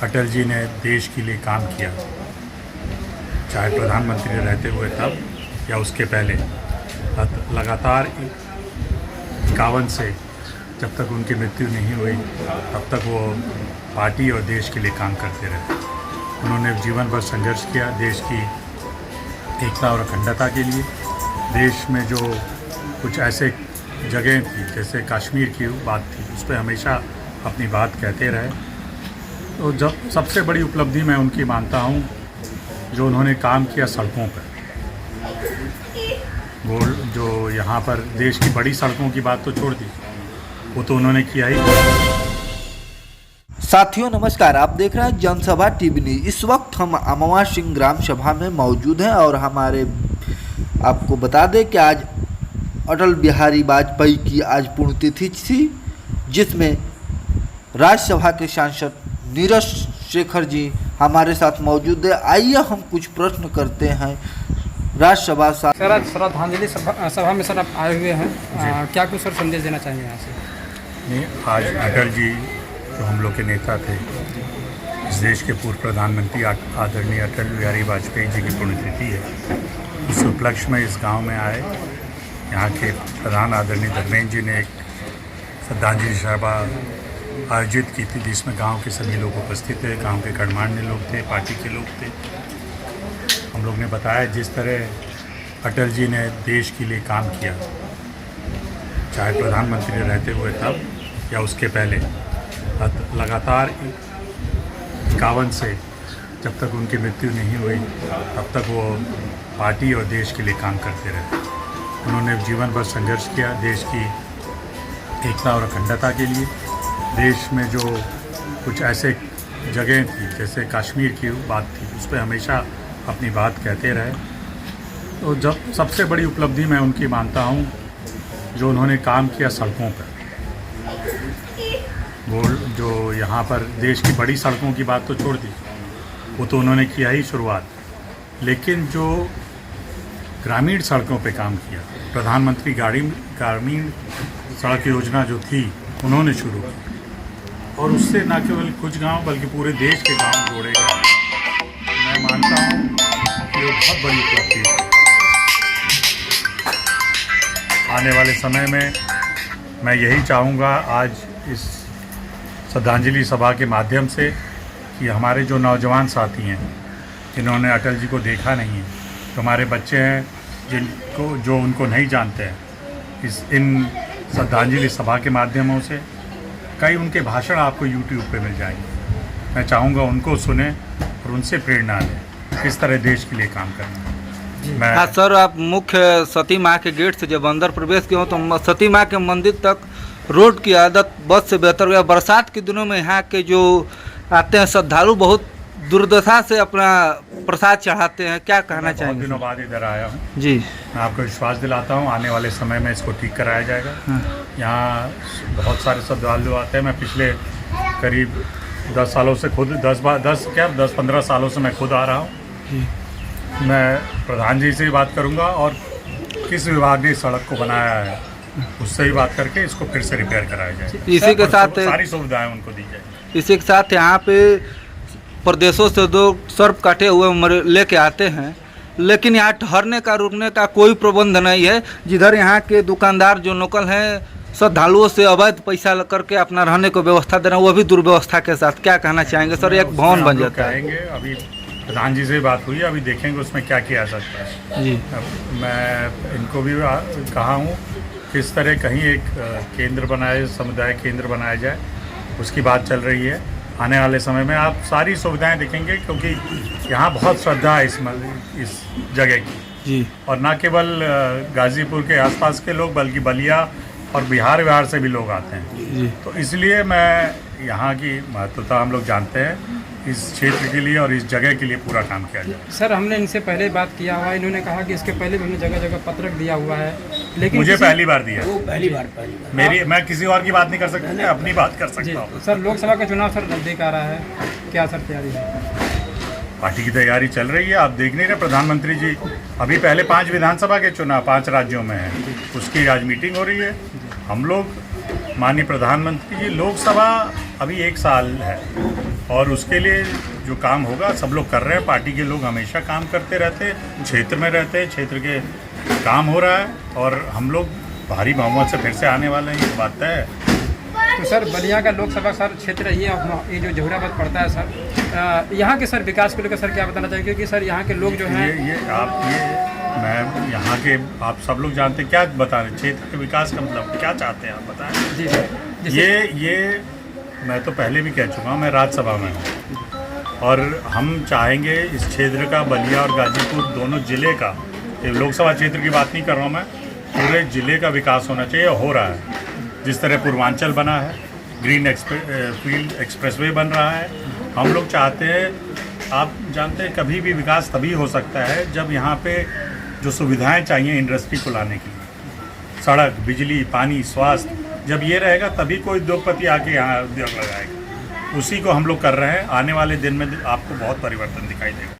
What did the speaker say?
अटल जी ने देश के लिए काम किया, चाहे प्रधानमंत्री रहते हुए तब या उसके पहले। लगातार 51 से जब तक उनकी मृत्यु नहीं हुई तब तक वो पार्टी और देश के लिए काम करते रहे। उन्होंने जीवन भर संघर्ष किया देश की एकता और अखंडता के लिए। देश में जो कुछ ऐसे जगह थी, जैसे कश्मीर की बात थी, उस पर हमेशा अपनी बात कहते रहे। तो जब सबसे बड़ी उपलब्धि मैं उनकी मानता हूँ जो उन्होंने काम किया सड़कों पर। वो जो यहाँ पर देश की बड़ी सड़कों की बात तो छोड़ दी, वो तो उन्होंने किया ही। साथियों नमस्कार, आप देख रहे हैं जनसभा टीवी न्यूज। इस वक्त हम अमवा सिंह ग्राम सभा में मौजूद हैं और हमारे आपको बता दें कि आज अटल बिहारी वाजपेयी की आज पुण्यतिथि थी, जिसमें राज्यसभा के सांसद नीरज शेखर जी हमारे साथ मौजूद है। आइए हम कुछ प्रश्न करते हैं राज्यसभा। सर आज श्रद्धांजलि सभा में सर आप आए हुए हैं, क्या कुछ सर संदेश देना चाहेंगे यहाँ से? नहीं, आज अटल जी जो हम लोग के नेता थे, इस देश के पूर्व प्रधानमंत्री आदरणीय अटल बिहारी वाजपेयी जी की पुण्यतिथि है। उस उपलक्ष्य में इस गांव में आए। यहाँ के प्रधान आदरणीय धर्मेंद्र जी ने एक श्रद्धांजलि सभा आयोजित की थी, जिसमें गांव के सभी लोग उपस्थित थे। गांव के गणमान्य लोग थे, पार्टी के लोग थे। हम लोग ने बताया जिस तरह अटल जी ने देश के लिए काम किया, चाहे प्रधानमंत्री रहते हुए तब या उसके पहले। लगातार 51 से जब तक उनकी मृत्यु नहीं हुई तब तक वो पार्टी और देश के लिए काम करते रहे। उन्होंने जीवन भर संघर्ष किया देश की एकता और अखंडता के लिए। देश में जो कुछ ऐसे जगह थी, जैसे कश्मीर की बात थी, उस पर हमेशा अपनी बात कहते रहे। तो जब सबसे बड़ी उपलब्धि मैं उनकी मानता हूँ जो उन्होंने काम किया सड़कों पर। वो जो यहाँ पर देश की बड़ी सड़कों की बात तो छोड़ दी, वो तो उन्होंने किया ही शुरुआत, लेकिन जो ग्रामीण सड़कों पे काम किया, प्रधानमंत्री ग्रामीण सड़क योजना जो थी उन्होंने शुरू की, और उससे न केवल कुछ गांव बल्कि पूरे देश के गांव जोड़े गए। मैं मानता हूँ कि वो बहुत बड़ी उपलब्धि है। आने वाले समय में मैं यही चाहूँगा आज इस श्रद्धांजलि सभा के माध्यम से कि हमारे जो नौजवान साथी हैं जिन्होंने अटल जी को देखा नहीं है, तो हमारे बच्चे हैं जो उनको नहीं जानते हैं, इन श्रद्धांजलि सभा के माध्यमों से कई उनके भाषण आपको YouTube पे मिल जाएंगे। मैं चाहूँगा उनको सुने और उनसे प्रेरणा लें, किस तरह देश के लिए काम करना है। हाँ सर, आप मुख्य सती माँ के गेट से जब अंदर प्रवेश किए हो तो सती माँ के मंदिर तक रोड की आदत बस से बेहतर हुआ। बरसात के दिनों में यहाँ के जो आते हैं श्रद्धालु बहुत दुर्दशा से अपना प्रसाद चढ़ाते हैं, क्या कहना चाहेंगे? बहुत दिनों बाद इधर आया हूँ जी, मैं आपको विश्वास दिलाता हूँ आने वाले समय में इसको ठीक कराया जाएगा। यहाँ बहुत सारे श्रद्धालु आते हैं। मैं पिछले करीब 10 सालों से खुद 10-15 सालों से मैं खुद आ रहा हूँ। मैं प्रधान जी से भी बात करूँगा और किस विभाग ने सड़क को बनाया है उससे भी बात करके इसको फिर से रिपेयर कराया जाए। इसी के साथ सारी सुविधाएं उनको दी जाए। इसी के साथ यहाँ पे प्रदेशों से दो सर्प काटे हुए लेके आते हैं, लेकिन यहाँ ठहरने का रुकने का कोई प्रबंध नहीं है। जिधर यहाँ के दुकानदार जो लोकल हैं श्रद्धालुओं से अवैध पैसा करके अपना रहने को व्यवस्था दे रहे हैं, वो भी दुर्व्यवस्था के साथ। क्या कहना चाहेंगे सर? एक भवन बन जाता है। अभी प्रधान जी से बात हुई, अभी देखेंगे उसमें क्या किया जा सकता है जी। मैं इनको भी कहा हूँ किस तरह कहीं एक केंद्र बनाए, समुदाय केंद्र बनाया जाए, उसकी बात चल रही है। आने वाले समय में आप सारी सुविधाएं देखेंगे, क्योंकि यहाँ बहुत श्रद्धा है इस जगह की जी। और न केवल गाजीपुर के आसपास के लोग बल्कि बलिया और बिहार से भी लोग आते हैं जी। तो इसलिए मैं यहाँ की महत्वता हम लोग जानते हैं। इस क्षेत्र के लिए और इस जगह के लिए पूरा काम किया जाए। सर हमने इनसे पहले बात किया हुआ है, इन्होंने कहा कि इसके पहले भी हमने जगह जगह पत्रक दिया हुआ है, लेकिन मुझे पहली बार दिया। वो पहली बार मैं किसी और की बात नहीं कर सकता, मैं अपनी बात कर सकता हूँ। सर लोकसभा का चुनाव सर नजदीक आ रहा है, क्या सर तैयारी है? पार्टी की तैयारी चल रही है। आप देख नहीं रहे प्रधानमंत्री जी अभी पहले 5 विधानसभा के चुनाव 5 राज्यों में है, उसकी आज मीटिंग हो रही है। हम लोग माननीय प्रधानमंत्री जी लोकसभा अभी 1 साल है और उसके लिए जो काम होगा सब लोग कर रहे हैं। पार्टी के लोग हमेशा काम करते रहते हैं, क्षेत्र में रहते हैं, क्षेत्र के काम हो रहा है और हम लोग भारी बहुमत से फिर से आने वाले हैं, ये बात तय है। तो सर बलिया का लोकसभा सर क्षेत्र ये जो जहुराबाद पड़ता है सर, यहाँ के सर विकास को लेकर सर क्या बताना चाहिए, क्योंकि सर यहाँ के लोग जो हैं मैं यहाँ के आप सब लोग जानते हैं, क्या बता रहे क्षेत्र के विकास का मतलब क्या चाहते हैं आप बताएं। जी सर, ये मैं तो पहले भी कह चुका हूँ, मैं राज्यसभा में हूँ और हम चाहेंगे इस क्षेत्र का, बलिया और गाजीपुर दोनों ज़िले का, ये लोकसभा क्षेत्र की बात नहीं कर रहा हूँ मैं, पूरे ज़िले का विकास होना चाहिए, हो रहा है। जिस तरह पूर्वांचल बना है, ग्रीन फील्ड एक्सप्रेसवे बन रहा है, हम लोग चाहते हैं, आप जानते हैं कभी भी विकास तभी हो सकता है जब यहाँ पे जो सुविधाएं चाहिए इंडस्ट्री को लाने की, सड़क, बिजली, पानी, स्वास्थ्य, जब ये रहेगा तभी कोई उद्योगपति आके यहाँ उद्योग लगाएगा। उसी को हम लोग कर रहे हैं। आने वाले दिन में आपको बहुत परिवर्तन दिखाई देगा।